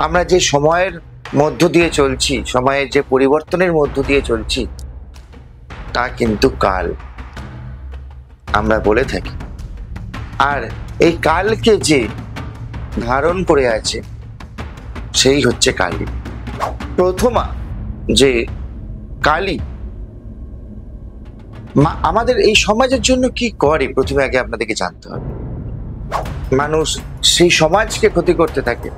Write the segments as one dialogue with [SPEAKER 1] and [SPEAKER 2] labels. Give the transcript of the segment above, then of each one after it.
[SPEAKER 1] আমরা যে সময়ের মধ্য দিয়ে চলছি, সময়ের যে পরিবর্তনের মধ্য দিয়ে চলছি, তা কিন্তু কাল আমরা বলে থাকি। আর এই কালকে যে ধারণ করে আছে সেই হচ্ছে কালী। প্রথমা যে কালী আমাদের এই সমাজের জন্য কি করে প্রথমে আগে আপনাদেরকে জানতে হবে। মানুষ সেই সমাজকে ক্ষতি করতে থাকে,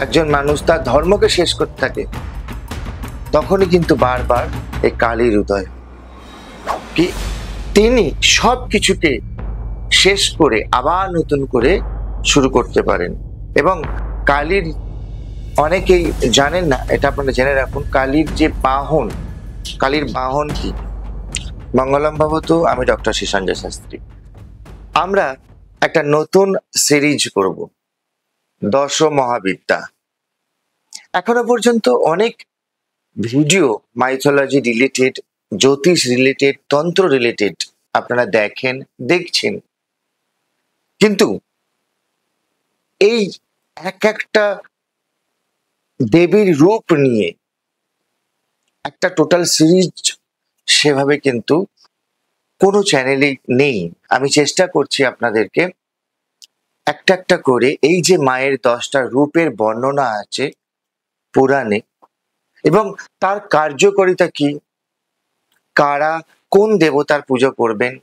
[SPEAKER 1] একজন মানুষ তার ধর্মকে শেষ করতে থাকে, তখনই কিন্তু বারবার এই কালীর উদয় কি তিনি সব কিছুকে শেষ করে আবার নতুন করে শুরু করতে পারেন। এবং কালীর অনেকেই জানেন না, এটা আপনারা জেনে রাখুন, কালীর যে বাহন, কালীর বাহন কি। মঙ্গলম ভবতু, আমি ডক্টর সঞ্জয় শাস্ত্রী। আমরা একটা নতুন সিরিজ করব, দশ মহাবিদ্যা। এখনো পর্যন্ত অনেক ভিডিও মাইথোলজি রিলেটেড, জ্যোতিষ রিলেটেড, তন্ত্র রিলেটেড আপনারা দেখছেন, কিন্তু এই এক একটা দেবীর রূপ নিয়ে একটা টোটাল সিরিজ সেভাবে কিন্তু কোনো চ্যানেলে নেই। আমি চেষ্টা করছি আপনাদেরকে একটা একটা করে এই যে মায়ের 10টা রূপের বর্ণনা আছে পুরাণে, এবং তার কার্যকারিতা কি, কারা কোন দেবতার পুজো করবেন,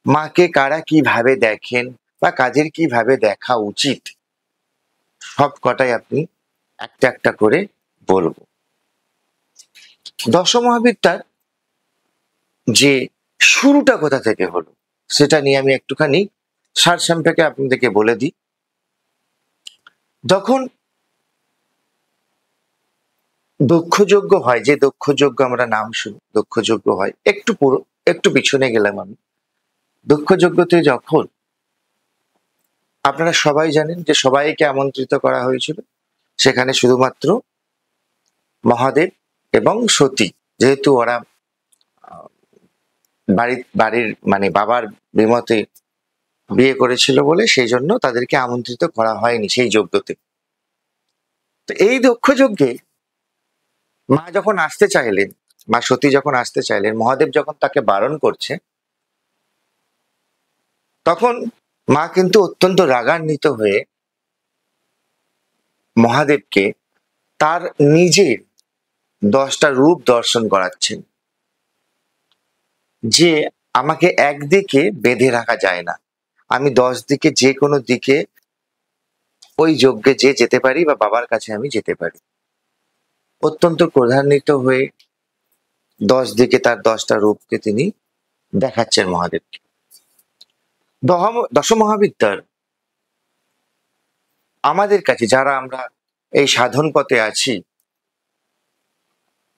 [SPEAKER 1] মাকে কারা কিভাবে দেখেন বা কাজের কিভাবে দেখা উচিত, সব কটাই আপনি একটা একটা করে বলবো। দশ মহাবিদ্যার যে শুরুটা কোথা থেকে হলো সেটা নিয়ে আমি একটুখানি সারসংক্ষেপে আপনাদেরকে বলে দিই। যখন দক্ষযজ্ঞ হয়, যে দক্ষযজ্ঞ আমরা নাম শুনি, দক্ষযজ্ঞ হয়, একটু পিছনে গেলাম আমি। দক্ষযজ্ঞতে যখন আপনারা সবাই জানেন যে সবাইকে আমন্ত্রিত করা হয়েছিল, সেখানে শুধুমাত্র মহাদেব এবং সতী, যেহেতু ওরা বাড়ির মানে বাবার বিমতে বিয়ে করেছিল বলে সেই জন্য তাদেরকে আমন্ত্রিত করা হয়নি সেই যজ্ঞতে। তো এই দক্ষযজ্ঞে মা যখন আসতে চাইলেন, মা সতী যখন আসতে চাইলেন, মহাদেব যখন তাকে বারণ করছে, তখন মা কিন্তু অত্যন্ত রাগান্বিত হয়ে মহাদেবকে তার নিজের 10টা রূপ দর্শন করাচ্ছেন, যে আমাকে একদিকে বেঁধে রাখা যায় না, আমি 10 দিকে যে কোনো দিকে ওই যজ্ঞে যেতে পারি বা বাবার কাছে আমি যেতে পারি। অত্যন্ত ক্রোধান্বিত হয়ে 10 দিকে তার 10টা রূপকে তিনি দেখাচ্ছেন মহাদেবকে। দশ মহাবিদ্যার আমাদের কাছে যারা আমরা এই সাধন পথে আছি,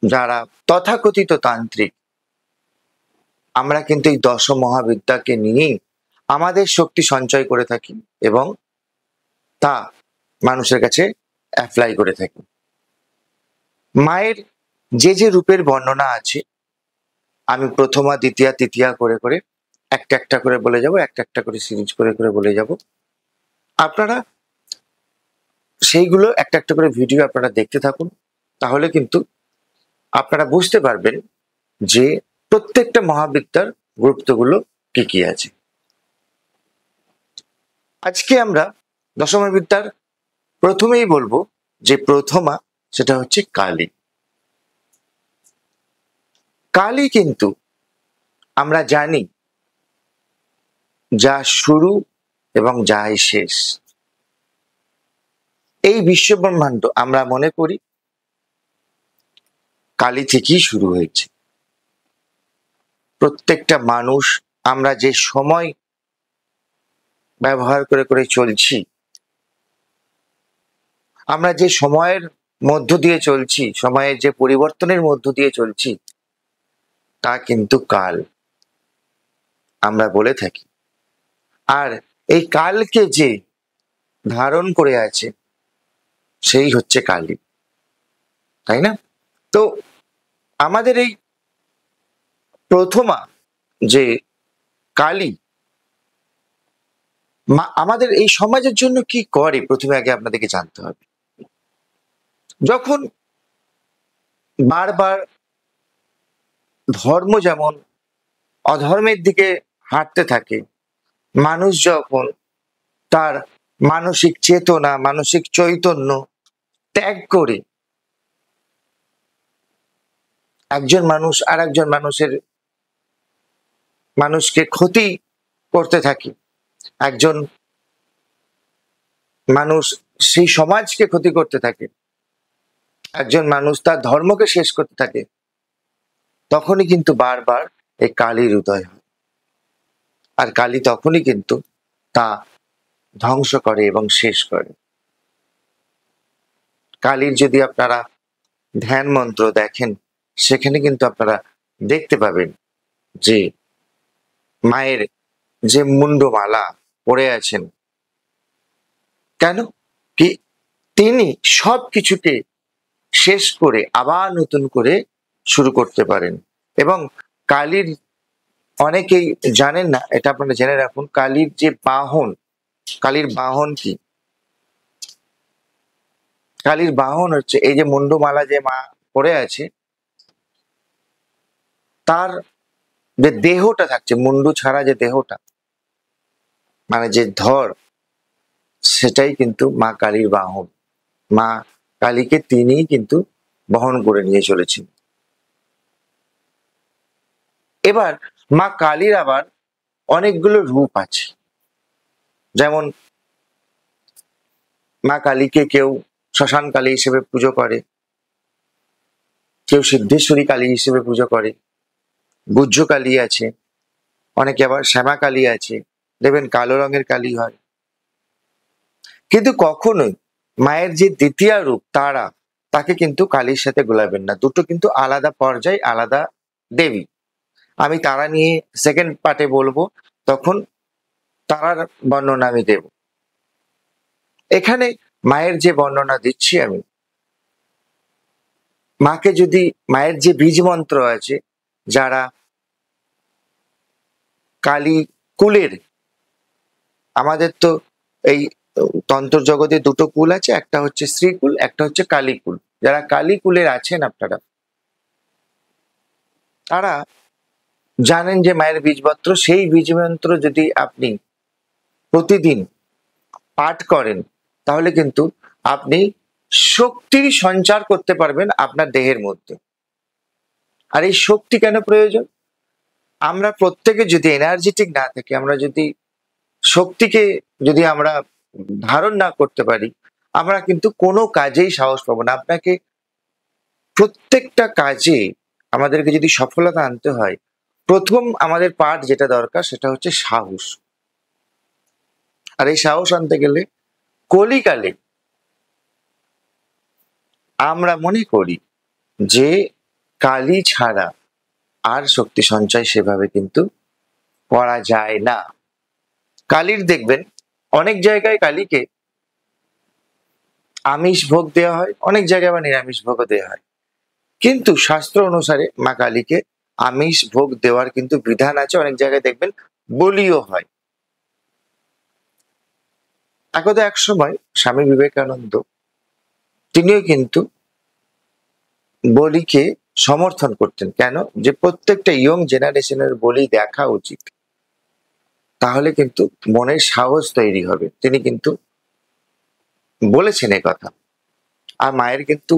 [SPEAKER 1] যারা তথাকথিত তান্ত্রিক, আমরা কিন্তু এই দশ মহাবিদ্যাকে নিয়েই আমাদের শক্তি সঞ্চয় করে থাকি এবং তা মানুষের কাছে অ্যাপ্লাই করে থাকি। মায়ের যে যে রূপের বর্ণনা আছে, আমি প্রথমা, দ্বিতীয়া, তৃতীয়া করে করে একটা একটা করে বলে যাব, একটা একটা করে সিরিজ করে করে বলে যাব। আপনারা সেইগুলো একটা একটা করে ভিডিও আপনারা দেখতে থাকুন, তাহলে কিন্তু আপনারা বুঝতে পারবেন যে প্রত্যেকটা মহাবিদ্যার গুরুত্বগুলো কি কি আছে। আজকে আমরা দশমহাবিদ্যার প্রথমেই বলবো যে প্রথমা, সেটা হচ্ছে কালী। কালী কিন্তু আমরা জানি যা শুরু এবং যাই শেষ। এই বিশ্বব্রহ্মাণ্ড আমরা মনে করি কালী থেকেই শুরু হয়েছে। প্রত্যেকটা মানুষ আমরা যে সময় ব্যবহার করে করে চলছি, আমরা যে সময়ের মধ্য দিয়ে চলছি, সময়ের যে পরিবর্তনের মধ্য দিয়ে চলছি, তা কিন্তু কাল আমরা বলে থাকি। আর এই কালকে যে ধারণ করে আছে সেই হচ্ছে কালী, তাই না? তো আমাদের এই প্রথমা যে কালী আমাদের এই সমাজের জন্য কি করে প্রথমে আগে আপনাদেরকে জানতে হবে। যখন বারবার ধর্ম যেমন অধর্মের দিকে হাঁটতে থাকে, মানুষ যখন তার মানসিক চেতনা, মানসিক চৈতন্য ত্যাগ করে একজন মানুষ আর একজন মানুষকে ক্ষতি করতে থাকে, একজন মানুষ সেই সমাজকে ক্ষতি করতে থাকে, একজন মানুষ তার ধর্মকে শেষ করতে থাকে, তখনই কিন্তু বারবার এই কালীর উদয় হয়। আর কালী তখনই কিন্তু তা ধ্বংস করে এবং শেষ করে। কালীর যদি আপনারা ধ্যান মন্ত্র দেখেন, সেখানে কিন্তু আপনারা দেখতে পাবেন যে মায়ের যে মুন্ডমালা পরে আছেন, কেন কি তিনি সবকিছুকে শেষ করে আবার নতুন করে শুরু করতে পারেন। এবং কালীর অনেকেই জানেন না, এটা আপনারা জেনে রাখুন, কালীর যে বাহন, কালীর বাহন কি? কালীর বাহন হচ্ছে এই যে মুন্ডমালা যে মা পরে আছে, তার যে দেহটা থাকছে, মুন্ডু ছাড়া যে দেহটা, মানে যে ধর, সেটাই কিন্তু মা কালীর বাহন। মা কালীকে তিনিই কিন্তু বহন করে নিয়ে চলেছেন। এবার মা কালীর আবার অনেকগুলো রূপ আছে। যেমন মা কালীকে কেউ শ্মশান কালী হিসেবে পুজো করে, কেউ সিদ্ধেশ্বরী কালী হিসেবে পুজো করে, গুজ্জ কালী আছে, অনেকে আবার শ্যামা কালী আছে, দেখবেন কালো রঙের কালী হয়। কিন্তু কখনোই মায়ের যে দ্বিতীয় রূপ তারা, তাকে কিন্তু কালীর সাথে গোলাবেন না। দুটো কিন্তু আলাদা পর্যায়, আলাদা দেবী। আমি তারা নিয়ে সেকেন্ড পার্টে বলবো, তখন তারার বর্ণনা আমি দেব। এখানে মায়ের যে বর্ণনা দিচ্ছি আমি, মাকে যদি মায়ের যে বীজ মন্ত্র আছে, যারা কালী কুলের, আমাদের তো এই তন্ত্র জগতে দুটো কুল আছে, একটা হচ্ছে শ্রীকুল, একটা হচ্ছে কালীকুল। যারা কালী কুলের আছেন আপনারা, তারা জানেন যে মায়ের বীজমন্ত্র, সেই বীজমন্ত্র যদি আপনি প্রতিদিন পাঠ করেন, তাহলে কিন্তু আপনি শক্তির সঞ্চার করতে পারবেন আপনার দেহের মধ্যে। আর এই শক্তি কেন প্রয়োজন? আমরা প্রত্যেকে যদি এনার্জেটিক না থাকি, আমরা যদি শক্তিকে যদি আমরা ধারণ না করতে পারি, আমরা কিন্তু কোনো কাজেই সাহস পাবো না। আপনাকে প্রত্যেকটা কাজে আমাদেরকে যদি সফলতা আনতে হয়, প্রথম আমাদের পাঠ যেটা দরকার সেটা হচ্ছে সাহস। আর এই সাহস আনতে গেলে কলিকালে আমরা মনে করি যে কালী ছাড়া আর শক্তি সঞ্চয় সেভাবে কিন্তু করা যায় না। কালীর দেখবেন অনেক জায়গায় কালীকে আমিষ ভোগ দেওয়া হয়, অনেক জায়গায় আবার নিরামিষ ভোগও দেওয়া হয়। কিন্তু শাস্ত্র অনুসারে মা কালীকে আমিষ ভোগ দেওয়ার কিন্তু বিধান আছে। অনেক জায়গায় দেখবেন বলিও হয়। একদা এক সময় স্বামী বিবেকানন্দ, তিনিও কিন্তু বলিকে সমর্থন করতেন। কেন? যে প্রত্যেকটা ইয়ং জেনারেশনের বলি দেখা উচিত, তাহলে কিন্তু মনের সাহস তৈরি হবে। তিনি কিন্তু বলেছেন এ কথা। আর মায়ের কিন্তু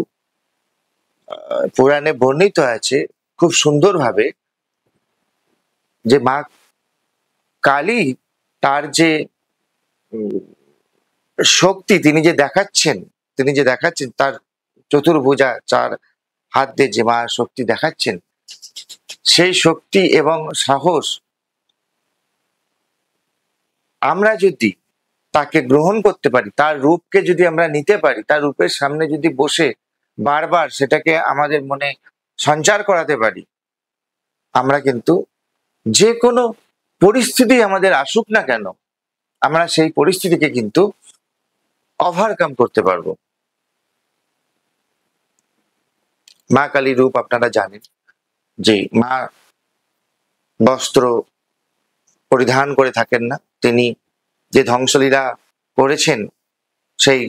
[SPEAKER 1] পুরাণে বর্ণিত আছে খুব সুন্দরভাবে যে মা কালী তার যে শক্তি তিনি যে দেখাচ্ছেন তার চতুর্ভুজা চার হাত দিয়ে যে মা শক্তি দেখাচ্ছেন, সেই শক্তি এবং সাহস আমরা যদি তাকে গ্রহণ করতে পারি, তার রূপকে যদি আমরা নিতে পারি, তার রূপের সামনে যদি বসে বারবার সেটাকে আমাদের মনে সঞ্চার করাতে পারি, আমরা কিন্তু যে কোনো পরিস্থিতি আমাদের আসুক না কেন, আমরা সেই পরিস্থিতিকে কিন্তু ওভারকাম করতে পারবো। মা কালীর রূপ আপনারা জানেন যে মা বস্ত্র পরিধান করে থাকেন না। তিনি যে ধ্বংসলীলা করেছেন, সেই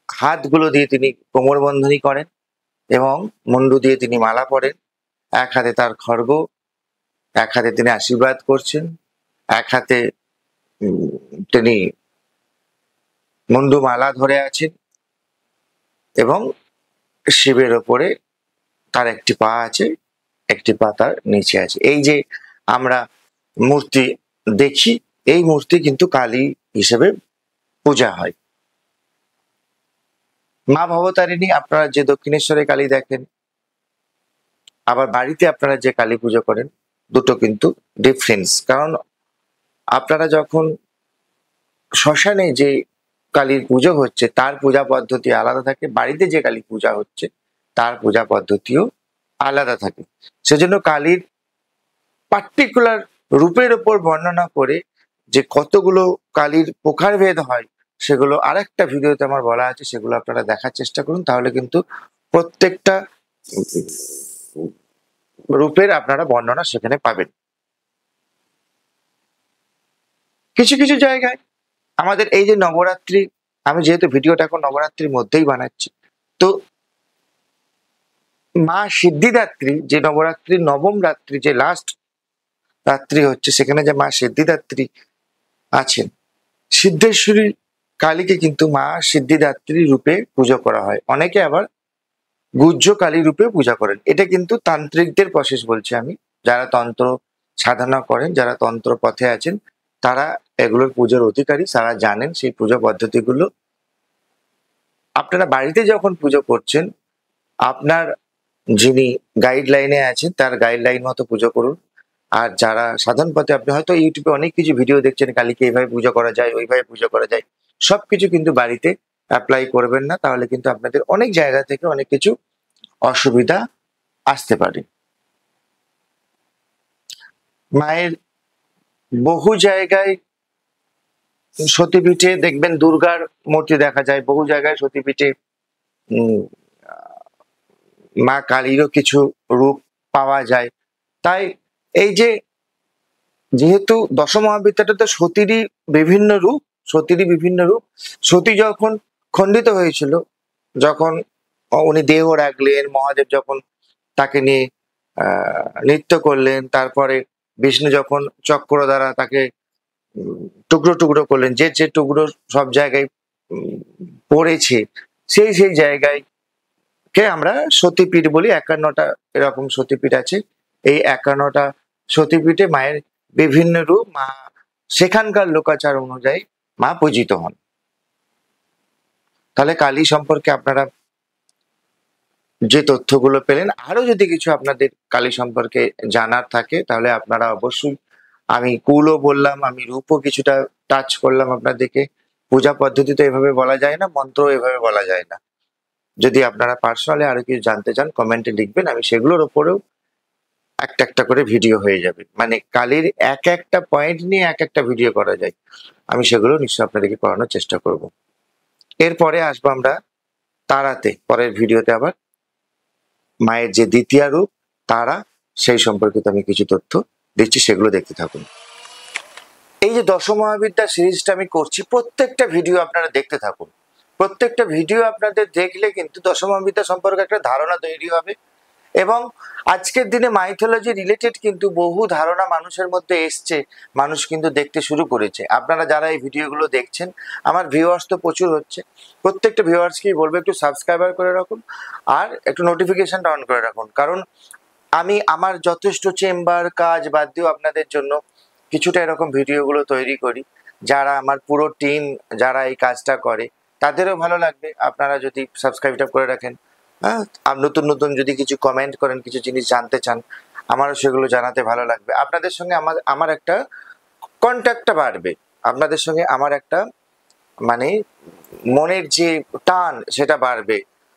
[SPEAKER 1] হাতগুলো দিয়ে তিনি কোমর বন্ধনী করেন এবং মুন্ডু দিয়ে তিনি মালা পরেন। এক হাতে তার খড়গ, এক হাতে তিনি আশীর্বাদ করছেন, এক হাতে তিনি মুন্ডু মালা ধরে আছেন এবং শিবের ওপরে তার একটি পা আছে, একটি পা তার নিচে আছে। এই যে আমরা মূর্তি দেখি, এই মূর্তি কিন্তু কালী হিসেবে পূজা হয়। মা ভবতারিণী আপনারা যে দক্ষিণেশ্বরে কালী দেখেন, আবার বাড়িতে আপনারা যে কালী পুজো করেন, দুটো কিন্তু ডিফারেন্স। কারণ আপনারা যখন শ্মশানে যে কালীর পুজো হচ্ছে তার পূজা পদ্ধতি আলাদা থাকে, বাড়িতে যে কালী পূজা হচ্ছে তার পূজা পদ্ধতিও আলাদা থাকে। সেজন্য কালীর পার্টিকুলার রূপের উপর বর্ণনা করে যে কতগুলো কালীর প্রকারভেদ হয় সেগুলো আরেকটা ভিডিওতে আমার বলা আছে, সেগুলো আপনারা দেখার চেষ্টা করুন। তাহলে কিন্তু প্রত্যেকটা রূপের আপনারা বর্ণনা সেখানে পাবেন। কিছু কিছু জায়গায় আমাদের এই যে নবরাত্রি, আমি যেহেতু ভিডিওটা এখন নবরাত্রির মধ্যেই বানাচ্ছি, তো মা সিদ্ধিদাত্রী যে নবরাত্রির নবম রাত্রি, যে লাস্ট রাত্রি হচ্ছে, সেখানে যে মা সিদ্ধিদাত্রী আছেন, সিদ্ধেশ্বরী কালীকে কিন্তু মা সিদ্ধিদাত্রী রূপে পুজো করা হয়। অনেকে আবার গুহ্য কালী রূপে পূজা করেন। এটা কিন্তু তান্ত্রিকদের প্রসেস বলছি আমি। যারা তন্ত্র সাধনা করেন, যারা তন্ত্র পথে আছেন, তারা এগুলোর পুজোর অধিকারী, তারা জানেন সেই পুজো পদ্ধতিগুলো। আপনারা বাড়িতে যখন পুজো করছেন, আপনার যিনি গাইডলাইনে আছেন তার গাইডলাইন মতো পুজো করুন। আর যারা সাধন পথে, আপনি হয়তো ইউটিউবে অনেক কিছু ভিডিও দেখছেন, কালীকে এইভাবে পুজো করা যায়, ওইভাবে পুজো করা যায়, সবকিছু কিন্তু বাড়িতে অ্যাপ্লাই করবেন না, তাহলে কিন্তু আপনাদের অনেক জায়গা থেকে অনেক কিছু অসুবিধা আসতে পারে। মায়ের বহু জায়গায় সতীপীঠে দেখবেন দুর্গার মূর্তি দেখা যায়, বহু জায়গায় সতীপীঠে মা কালীরও কিছু রূপ পাওয়া যায়। তাই এই যে যেহেতু দশমহাবিদ্যাটা তো সতীরই বিভিন্ন রূপ, সতী যখন খণ্ডিত হয়েছিল, যখন উনি দেহ রাখলেন, মহাদেব যখন তাকে নিয়ে নৃত্য করলেন, তারপরে বিষ্ণু যখন চক্র দ্বারা তাকে টুকরো টুকরো করলেন, যে যে টুকরো সব জায়গায় পড়েছে, সেই সেই জায়গায় কে আমরা সতীপীঠ বলি। 51টা এরকম সতীপীঠ আছে। এই 51টা সতীপীঠে মায়ের বিভিন্ন রূপ, মা সেখানকার লোকাচার অনুযায়ী মা পূজিত হন। তাহলে কালী সম্পর্কে আপনারা যে তথ্যগুলো পেলেন, আরো যদি কিছু আপনাদের কালী সম্পর্কে জানার থাকে তাহলে আপনারা অবশ্যই, আমি কুলও বললাম, আমি রূপও কিছুটা টাচ করলাম আপনাদেরকে। পূজা পদ্ধতি তো এভাবে বলা যায় না, মন্ত্র এভাবে বলা যায় না। যদি আপনারা পার্সোনালি আরো কিছু জানতে চান কমেন্টে লিখবেন, আমি সেগুলোর উপরেও একটা একটা করে ভিডিও হয়ে যাবে। মানে কালীর এক একটা পয়েন্ট নিয়ে এক একটা ভিডিও করা যায়, আমি সেগুলো নিশ্চয়ই আপনাদেরকে করানোর চেষ্টা করব। এরপরে আসবো আমরা তারাতে, পরের ভিডিওতে আবার মায়ের যে দ্বিতীয় রূপ তারা, সেই সম্পর্কিত আমি কিছু তথ্য দিচ্ছি, সেগুলো দেখতে থাকুন। এই যে দশমহাবিদ্যা সিরিজটা আমি করছি, প্রত্যেকটা ভিডিও আপনারা দেখতে থাকুন। প্রত্যেকটা ভিডিও আপনাদের দেখলে কিন্তু দশমহাবিদ্যা সম্পর্কে একটা ধারণা তৈরি হবে, এবং আজকের দিনে মাইথোলজি রিলেটেড কিন্তু বহু ধারণা মানুষের মধ্যে এসছে, মানুষ কিন্তু দেখতে শুরু করেছে। আপনারা যারা এই ভিডিওগুলো দেখছেন, আমার ভিউয়ার্স তো প্রচুর হচ্ছে, প্রত্যেকটা ভিউয়ার্সকেই বলবো একটু সাবস্ক্রাইবার করে রাখুন আর একটু নোটিফিকেশনটা অন করে রাখুন। কারণ আমি আমার যথেষ্ট চেম্বার কাজ বাদ দিয়েও আপনাদের জন্য কিছুটা এরকম ভিডিওগুলো তৈরি করি। যারা আমার পুরো টিম যারা এই কাজটা করে তাদেরও ভালো লাগবে আপনারা যদি সাবস্ক্রাইবটা করে রাখেন। হ্যাঁ, আর নতুন নতুন যদি কিছু কমেন্ট করেন, কিছু জিনিস জানতে চান, আমারও সেগুলো জানাতে ভালো লাগবে। আপনাদের সঙ্গে আমার একটা কন্ট্যাক্টটা বাড়বে, আপনাদের সঙ্গে আমার একটা মানে মনের যে টান সেটা বাড়বে।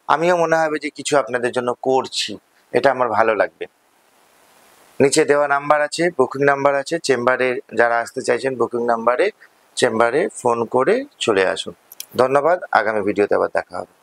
[SPEAKER 1] আমিও মনে হবে যে কিছু আপনাদের জন্য করছি, এটা আমার ভালো লাগবে। নিচে দেওয়া নাম্বার আছে, বুকিং নাম্বার আছে, চেম্বারে যারা আসতে চাইছেন বুকিং নাম্বারে চেম্বারে ফোন করে চলে আসুন। ধন্যবাদ, আগামী ভিডিওতে আবার দেখা হবে।